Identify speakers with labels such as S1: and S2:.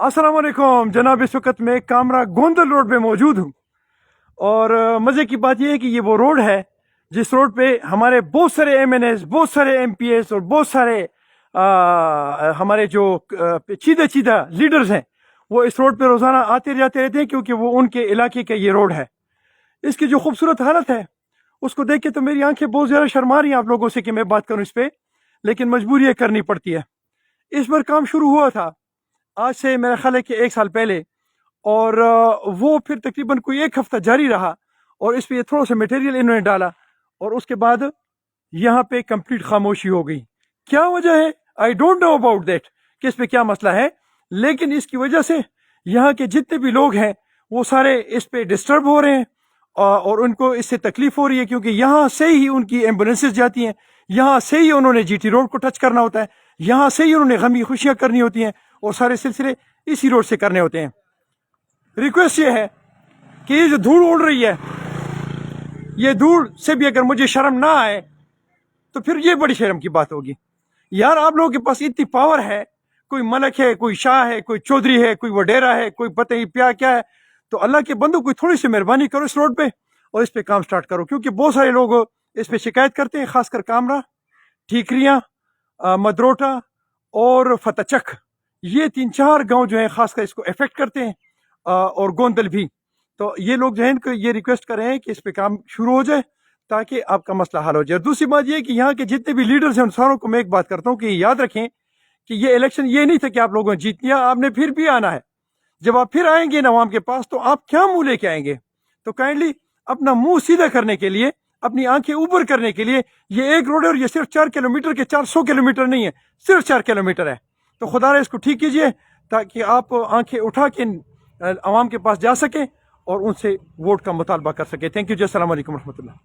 S1: अस्सलाम वालेकुम जनाब। इस वक्त मैं कामरा गोंदल रोड पे मौजूद हूँ और मज़े की बात यह है कि ये वो रोड है जिस रोड पे हमारे बहुत सारे MNS, बहुत सारे MPS और बहुत सारे हमारे जो चीदा लीडर्स हैं वो इस रोड पे रोज़ाना आते जाते रहते हैं, क्योंकि वो उनके इलाके का ये रोड है। इसकी जो खूबसूरत हालत है उसको देख के तो मेरी आंखें बहुत ज़्यादा शर्मा रही हैं आप लोगों से कि मैं बात करूँ इस पर, लेकिन मजबूरी है, करनी पड़ती है। इस पर काम शुरू हुआ था आज से मेरा ख्याल है कि 1 साल पहले, और वो फिर तकरीबन कोई 1 हफ्ता जारी रहा और इस पे थोड़ा सा मटेरियल इन्होंने डाला और उसके बाद यहाँ पे कंप्लीट खामोशी हो गई। क्या वजह है I don't know about that कि इस पे क्या मसला है, लेकिन इसकी वजह से यहाँ के जितने भी लोग हैं वो सारे इस पे डिस्टर्ब हो रहे हैं और उनको इससे तकलीफ हो रही है, क्योंकि यहाँ से ही उनकी एम्बुलेंसेज जाती हैं, यहाँ से ही उन्होंने GT रोड को टच करना होता है, यहाँ से ही उन्होंने गमी खुशियाँ करनी होती हैं और सारे सिलसिले इसी रोड से करने होते हैं। रिक्वेस्ट ये है कि ये जो धूल उड़ रही है, ये धूल से भी अगर मुझे शर्म ना आए तो फिर ये बड़ी शर्म की बात होगी। यार आप लोगों के पास इतनी पावर है, कोई मलक है, कोई शाह है, कोई चौधरी है, कोई वडेरा है, कोई पता ही क्या है, तो अल्लाह के बंदों कोई थोड़ी सी मेहरबानी करो इस रोड पे और इस पे काम स्टार्ट करो, क्योंकि बहुत सारे लोग इस पे शिकायत करते हैं, खासकर कामरा, ठीकरियाँ, मदरोटा और फतचक, ये 3-4 गांव जो है खासकर इसको इफेक्ट करते हैं और गोंदल भी। तो ये लोग जो है इनको ये रिक्वेस्ट कर रहे हैं कि इस पे काम शुरू हो जाए ताकि आपका मसला हल हो जाए। दूसरी बात ये कि यहाँ के जितने भी लीडर्स हैं उन सारों को मैं एक बात करता हूँ कि याद रखें कि ये इलेक्शन ये नहीं था कि आप लोगों ने जीत लिया, आपने फिर भी आना है। जब आप फिर आएंगे नवाम के पास तो आप क्या मुंह लेके आएंगे? तो काइंडली अपना मुंह सीधा करने के लिए, अपनी आंखें ऊपर करने के लिए, ये एक रोड है और ये सिर्फ 4 किलोमीटर के 400 किलोमीटर नहीं है, सिर्फ 4 किलोमीटर है। तो खुदा इसको ठीक कीजिए ताकि आप आंखें उठा के अवाम के पास जा सकें और उनसे वोट का मुतालबा कर सकें। थैंक यू जी, अस्सलाम वालेकुम रहमतुल्लाह।